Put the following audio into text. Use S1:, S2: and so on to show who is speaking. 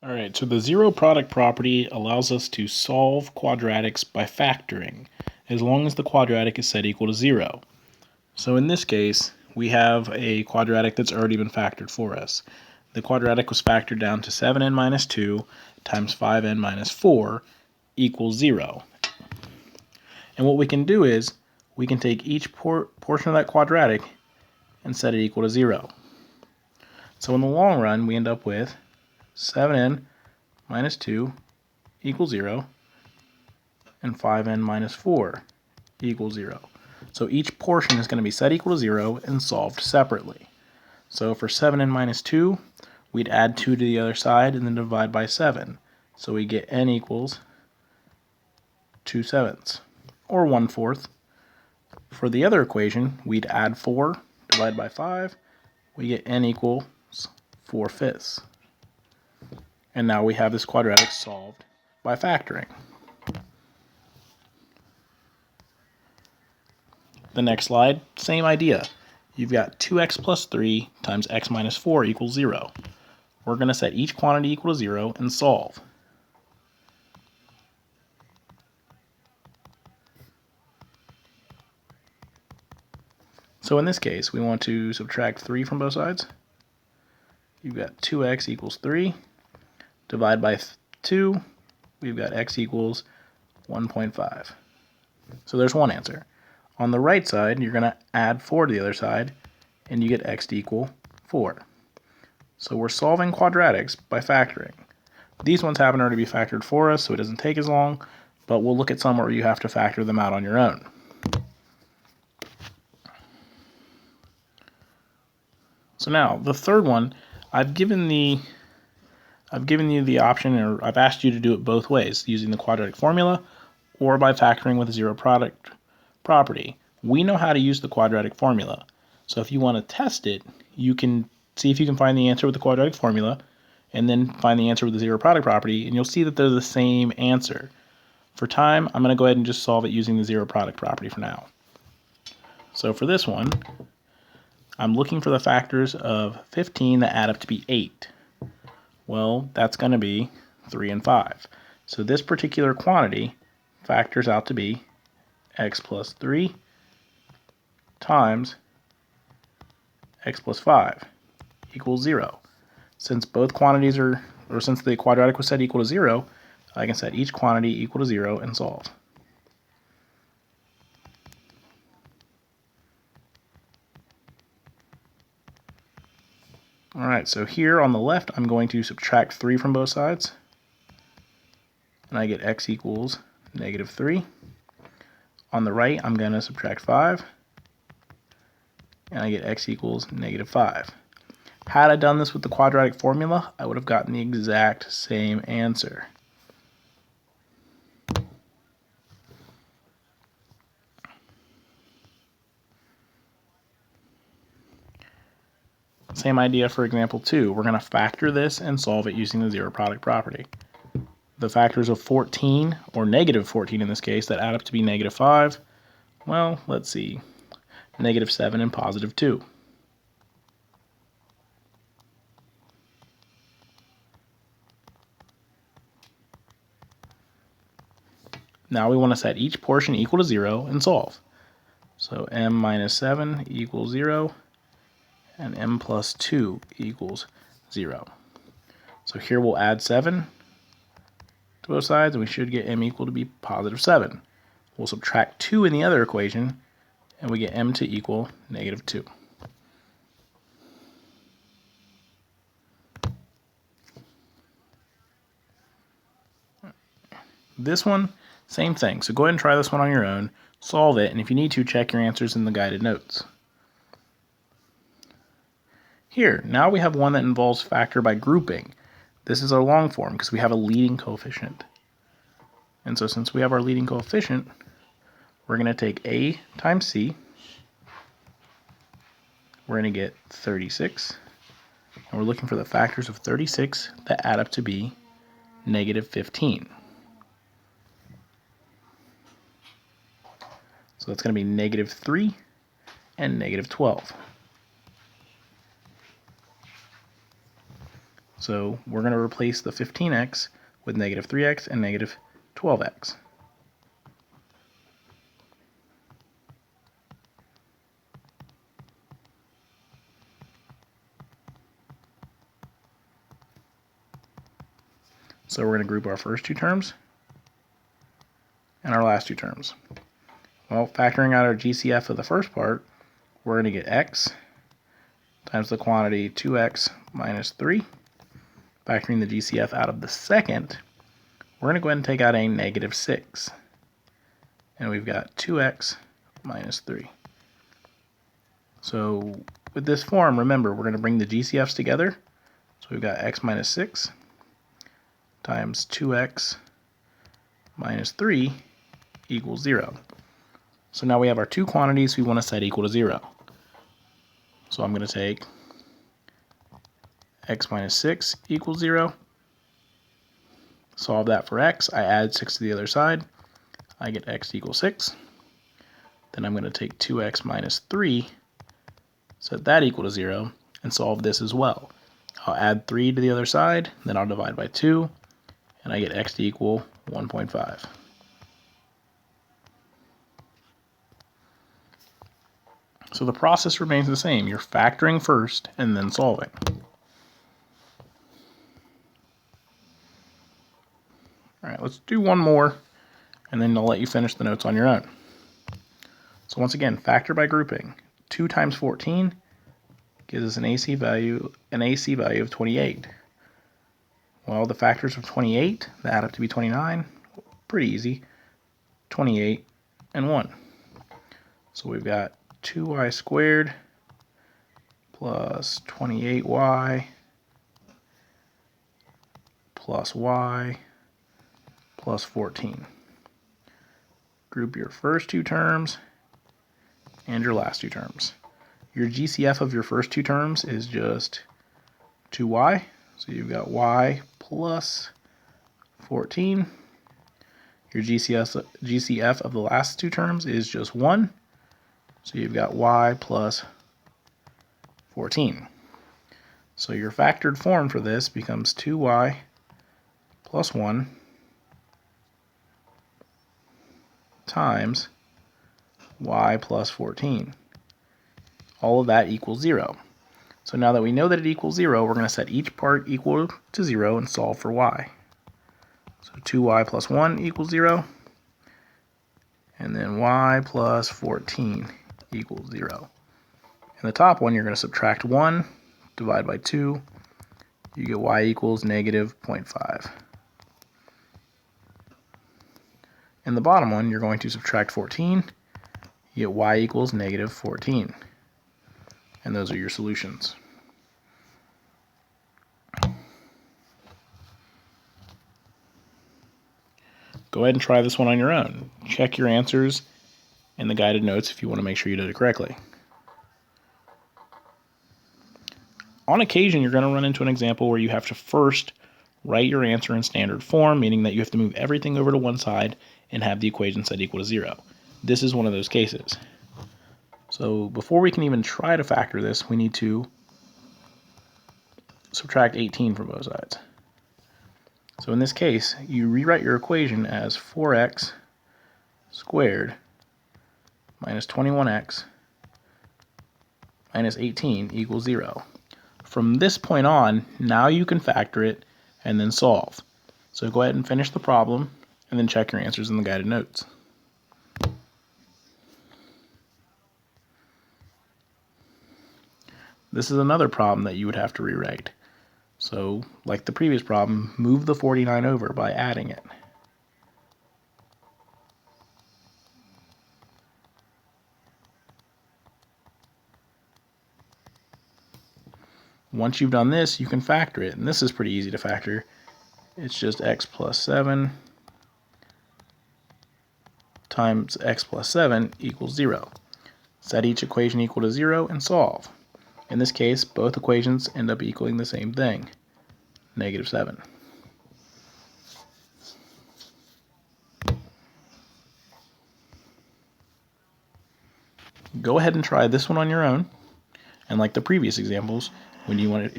S1: All right, so the zero product property allows us to solve quadratics by factoring, as long as the quadratic is set equal to 0. So in this case, we have a quadratic that's already been factored for us. The quadratic was factored down to 7n minus 2 times 5n minus 4 equals 0. And what we can do is, we can take each portion of that quadratic and set it equal to 0. So in the long run, we end up with 7n minus 2 equals 0, and 5n minus 4 equals 0. So each portion is going to be set equal to 0 and solved separately. So for 7n minus 2, we'd add 2 to the other side and then divide by 7. So we get n equals 2/7, or 1/4. For the other equation, we'd add 4, divide by 5, we get n equals 4/5. And now we have this quadratic solved by factoring. The next slide, same idea. You've got 2x plus 3 times x minus 4 equals 0. We're going to set each quantity equal to 0 and solve. So in this case, we want to subtract 3 from both sides. You've got 2x equals 3. Divide by 2, we've got x equals 1.5. So there's one answer. On the right side, you're going to add 4 to the other side, and you get x to equal 4. So we're solving quadratics by factoring. These ones happen to already be factored for us, so it doesn't take as long, but we'll look at some where you have to factor them out on your own. So now, the third one, I've given you the option, or I've asked you to do it both ways, using the quadratic formula or by factoring with a zero product property. We know how to use the quadratic formula. So if you want to test it, you can see if you can find the answer with the quadratic formula and then find the answer with the zero product property, and you'll see that they're the same answer. For time, I'm going to go ahead and just solve it using the zero product property for now. So for this one, I'm looking for the factors of 15 that add up to be 8. Well, that's going to be 3 and 5. So this particular quantity factors out to be x plus 3 times x plus 5 equals 0. Since both quantities since the quadratic was set equal to 0, I can set each quantity equal to 0 and solve. Alright, so here on the left, I'm going to subtract 3 from both sides, and I get x equals negative 3. On the right, I'm going to subtract 5, and I get x equals negative 5. Had I done this with the quadratic formula, I would have gotten the exact same answer. Same idea for example 2. We're going to factor this and solve it using the zero product property. The factors of 14, or negative 14 in this case, that add up to be negative 5, well, let's see, negative 7 and positive 2. Now we want to set each portion equal to 0 and solve. So m minus 7 equals 0, and m plus 2 equals 0. So here we'll add 7 to both sides, and we should get m equal to be positive 7. We'll subtract 2 in the other equation, and we get m to equal negative 2. This one, same thing. So go ahead and try this one on your own, solve it, and if you need to, check your answers in the guided notes. Here, now we have one that involves factor by grouping. This is our long form because we have a leading coefficient. And so since we have our leading coefficient, we're going to take a times c. We're going to get 36. And we're looking for the factors of 36 that add up to be negative 15. So that's going to be negative 3 and negative 12. So we're going to replace the 15x with negative 3x and negative 12x. So we're going to group our first two terms and our last two terms. Well, factoring out our GCF of the first part, we're going to get x times the quantity 2x minus 3. Factoring the GCF out of the second, we're going to go ahead and take out a negative 6. And we've got 2x minus 3. So with this form, remember, we're going to bring the GCFs together. So we've got x minus 6 times 2x minus 3 equals 0. So now we have our two quantities we want to set equal to 0. So I'm going to take x minus 6 equals 0. Solve that for x. I add 6 to the other side. I get x equals 6. Then I'm going to take 2x minus 3, set that equal to 0, and solve this as well. I'll add 3 to the other side, then I'll divide by 2, and I get x to equal 1.5. So the process remains the same. You're factoring first and then solving. All right, let's do one more, and then I'll let you finish the notes on your own. So once again, factor by grouping. 2 times 14 gives us an AC value of 28. Well, the factors of 28, that add up to be 29. Pretty easy. 28 and 1. So we've got 2y squared plus 28y plus y plus 14. Group your first two terms and your last two terms. Your GCF of your first two terms is just 2y. So you've got y plus 14. Your GCF of the last two terms is just 1. So you've got y plus 14. So your factored form for this becomes 2y plus 1 times y plus 14. All of that equals 0. So now that we know that it equals 0, we're going to set each part equal to 0 and solve for y. So 2y plus 1 equals 0. And then y plus 14 equals 0. In the top one, you're going to subtract 1, divide by 2. You get y equals negative 0.5. In the bottom one, you're going to subtract 14. You get y equals negative 14. And those are your solutions. Go ahead and try this one on your own. Check your answers in the guided notes if you want to make sure you did it correctly. On occasion, you're going to run into an example where you have to first write your answer in standard form, meaning that you have to move everything over to one side and have the equation set equal to 0. This is one of those cases. So before we can even try to factor this, we need to subtract 18 from both sides. So in this case, you rewrite your equation as 4x squared minus 21x minus 18 equals 0. From this point on, now you can factor it and then solve. So go ahead and finish the problem and then check your answers in the guided notes. This is another problem that you would have to rewrite. So, like the previous problem, move the 49 over by adding it. Once you've done this, you can factor it, and this is pretty easy to factor. It's just x plus 7 times x plus 7 equals 0. Set each equation equal to 0 and solve. In this case, both equations end up equaling the same thing, negative 7. Go ahead and try this one on your own, and like the previous examples, when you want to